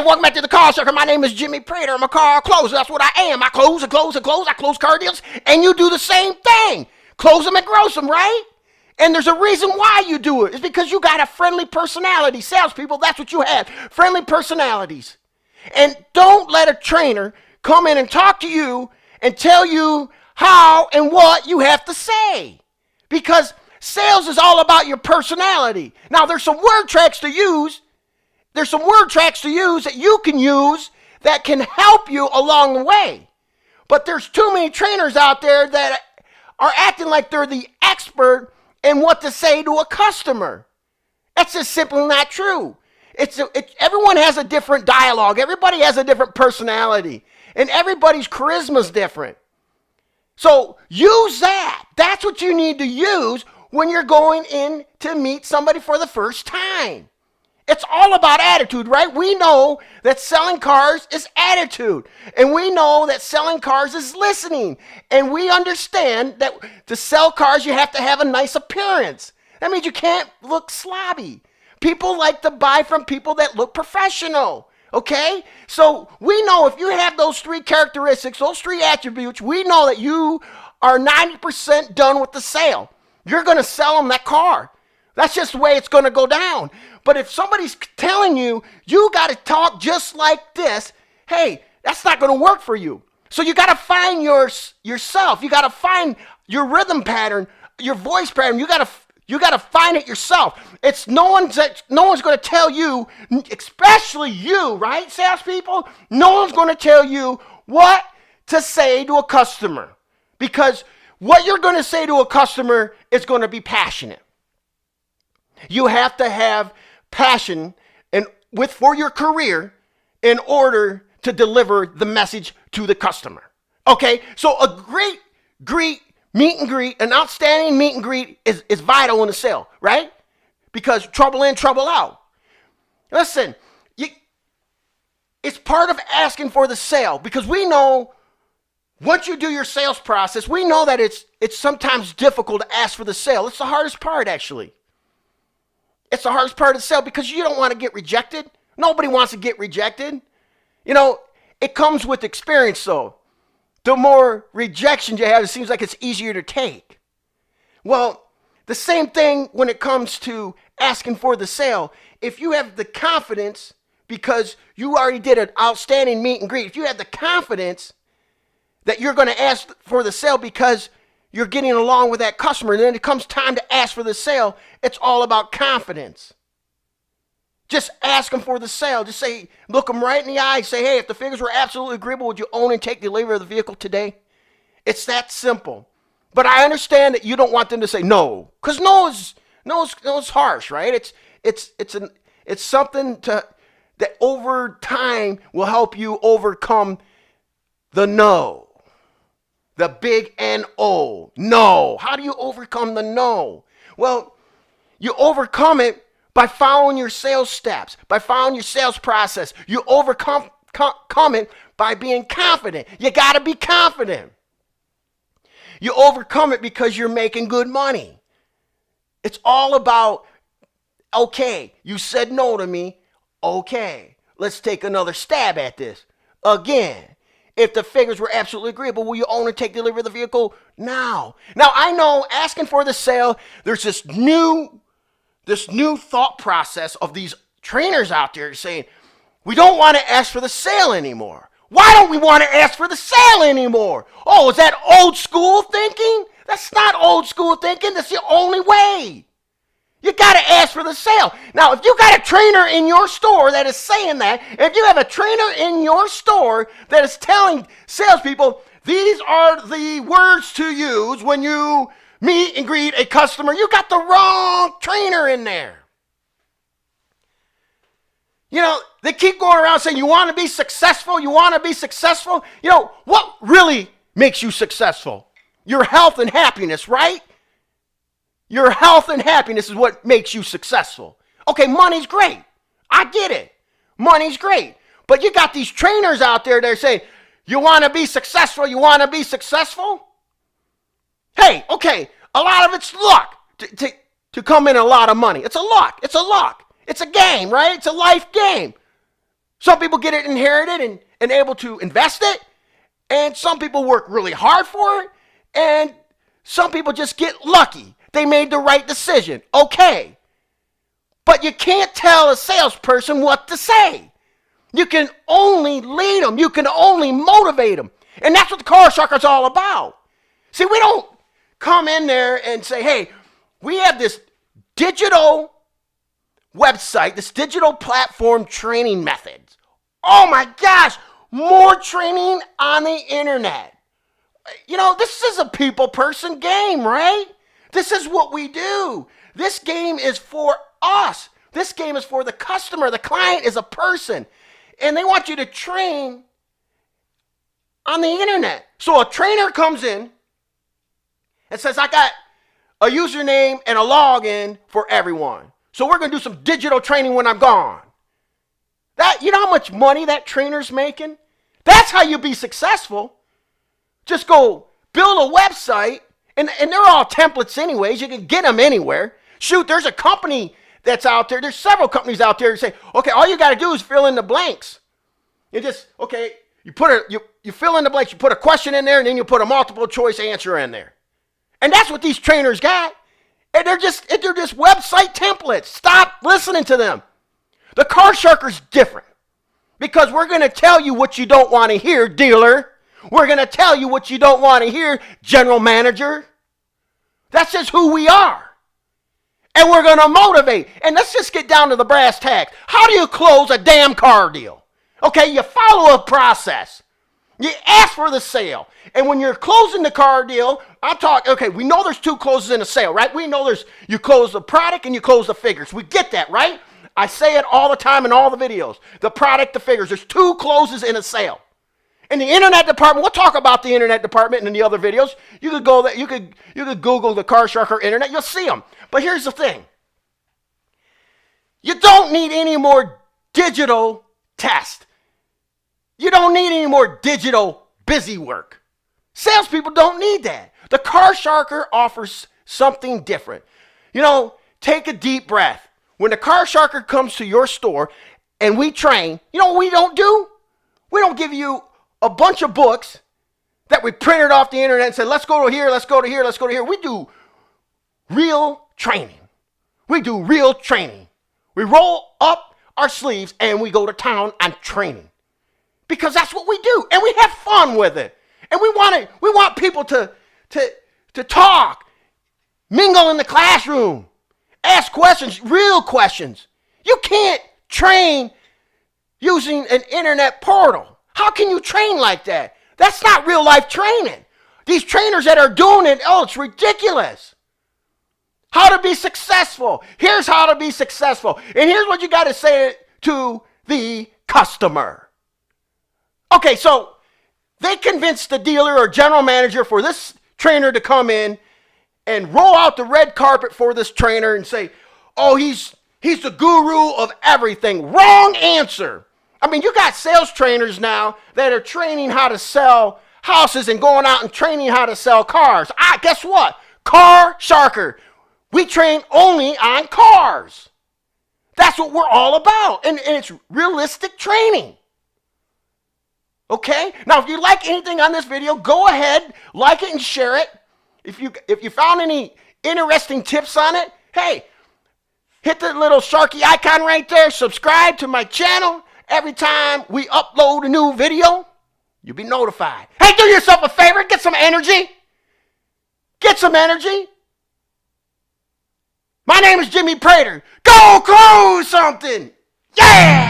welcome back to the car circle. My name is Jimmy Prater. I'm a car closer. That's what I am. I close and close and close. I close car deals, and you do the same thing. Close them and gross them, right? And there's a reason why you do it. It's because you got a friendly personality. Salespeople, that's what you have. Friendly personalities. And don't let a trainer come in and talk to you and tell you how and what you have to say. Because sales is all about your personality. Now, there's some word tracks to use. There's some word tracks to use that you can use that can help you along the way. But there's too many trainers out there that are acting like they're the expert in what to say to a customer. That's just simply not true. Everyone has a different dialogue. Everybody has a different personality. And everybody's charisma is different. So use that. That's what you need to use when you're going in to meet somebody for the first time. It's all about attitude, right? We know that selling cars is attitude. And we know that selling cars is listening. And we understand that to sell cars, you have to have a nice appearance. That means you can't look sloppy. People like to buy from people that look professional, okay? So we know if you have those three characteristics, those three attributes, we know that you are 90% done with the sale. You're going to sell them that car. That's just the way it's going to go down. But if somebody's telling you, you got to talk just like this, hey, that's not going to work for you. So you got to find yourself. You got to find your rhythm pattern, your voice pattern. You got to find it yourself. It's no one's going to tell you, especially you, right, salespeople? No one's going to tell you what to say to a customer, because what you're going to say to a customer is going to be passionate. You have to have passion for your career in order to deliver the message to the customer. Okay, so a great meet and greet, an outstanding meet and greet is vital in a sale, right? Because trouble in, trouble out. Listen, it's part of asking for the sale, because we know once you do your sales process, we know that it's sometimes difficult to ask for the sale. It's the hardest part, actually. It's the hardest part of the sale because you don't want to get rejected. Nobody wants to get rejected. You know, it comes with experience, though. The more rejections you have, it seems like it's easier to take. Well, the same thing when it comes to asking for the sale. If you have the confidence, because you already did an outstanding meet and greet, if you have the confidence that you're going to ask for the sale because you're getting along with that customer, and then it comes time to ask for the sale, it's all about confidence. Just ask them for the sale. Just say, look them right in the eye. Say, hey, if the figures were absolutely agreeable, would you own and take delivery of the vehicle today? It's that simple. But I understand that you don't want them to say no, because no is harsh, right? It's something that over time will help you overcome the no. The big N-O. No. How do you overcome the no? Well, you overcome it by following your sales steps, by following your sales process. You overcome it by being confident. You got to be confident. You overcome it because you're making good money. It's all about, okay, you said no to me. Okay, let's take another stab at this. Again. If the figures were absolutely agreeable, will you own and take delivery of the vehicle now? Now, I know asking for the sale, there's this new thought process of these trainers out there saying, we don't want to ask for the sale anymore. Why don't we want to ask for the sale anymore? Oh, is that old school thinking? That's not old school thinking. That's the only way. You got to ask for the sale. Now, if you got a trainer in your store that is saying that, if you have a trainer in your store that is telling salespeople, these are the words to use when you meet and greet a customer, you got the wrong trainer in there. You know, they keep going around saying, you want to be successful, you want to be successful. You know, what really makes you successful? Your health and happiness, right? Your health and happiness is what makes you successful. Okay, money's great. I get it. Money's great. But you got these trainers out there that are saying, you want to be successful, you want to be successful? Hey, okay, a lot of it's luck to come in a lot of money. It's a luck. It's a game, right? It's a life game. Some people get it inherited and able to invest it. And some people work really hard for it. And some people just get lucky. They made the right decision. Okay. But you can't tell a salesperson what to say. You can only lead them. You can only motivate them. And that's what the car sharker's all about. See, we don't come in there and say, hey, we have this digital website, this digital platform training methods. Oh my gosh, more training on the internet. You know, this is a people person game, right? This is what we do. This game is for us. This game is for the customer. The client is a person. And they want you to train on the internet. So a trainer comes in and says, I got a username and a login for everyone. So we're going to do some digital training when I'm gone. You know how much money that trainer's making? That's how you be successful. Just go build a website, and they're all templates anyways. You can get them anywhere. Shoot, there's a company that's out there. There's several companies out there that say, okay, all you got to do is fill in the blanks. You just, okay, you fill in the blanks. You put a question in there, and then you put a multiple choice answer in there. And that's what these trainers got. And they're just website templates. Stop listening to them. The car sharker's different. Because we're going to tell you what you don't want to hear, dealer. We're going to tell you what you don't want to hear, general manager. That's just who we are. And we're going to motivate. And let's just get down to the brass tacks. How do you close a damn car deal? Okay, you follow a process. You ask for the sale. And when you're closing the car deal, okay, we know there's two closes in a sale, right? We know you close the product and you close the figures. We get that, right? I say it all the time in all the videos. The product, the figures. There's two closes in a sale. In the internet department, we'll talk about the internet department in the other videos. You could go there, you could Google the car sharker internet, you'll see them. But here's the thing. You don't need any more digital tests. You don't need any more digital busy work. Salespeople don't need that. The car sharker offers something different. You know, take a deep breath. When the car sharker comes to your store and we train, you know what we don't do? We don't give you a bunch of books that we printed off the internet and said, let's go to here, let's go to here, let's go to here. We do real training. We do real training. We roll up our sleeves and we go to town on training. Because that's what we do. And we have fun with it. And we want people to talk, mingle in the classroom, ask questions, real questions. You can't train using an internet portal. How can you train like that? That's not real life training. These trainers that are doing it, it's ridiculous. How to be successful. Here's how to be successful. And here's what you got to say to the customer. Okay, so they convinced the dealer or general manager for this trainer to come in and roll out the red carpet for this trainer and say, oh, he's the guru of everything. Wrong answer. I mean, you got sales trainers now that are training how to sell houses and going out and training how to sell cars. Guess what? Car sharker. We train only on cars. That's what we're all about. And it's realistic training. Okay? Now, if you like anything on this video, go ahead, like it and share it. If you found any interesting tips on it, hey, hit the little sharky icon right there. Subscribe to my channel. Every time we upload a new video, you'll be notified. Hey, do yourself a favor. Get some energy. Get some energy. My name is Jimmy Prater. Go close something. Yeah!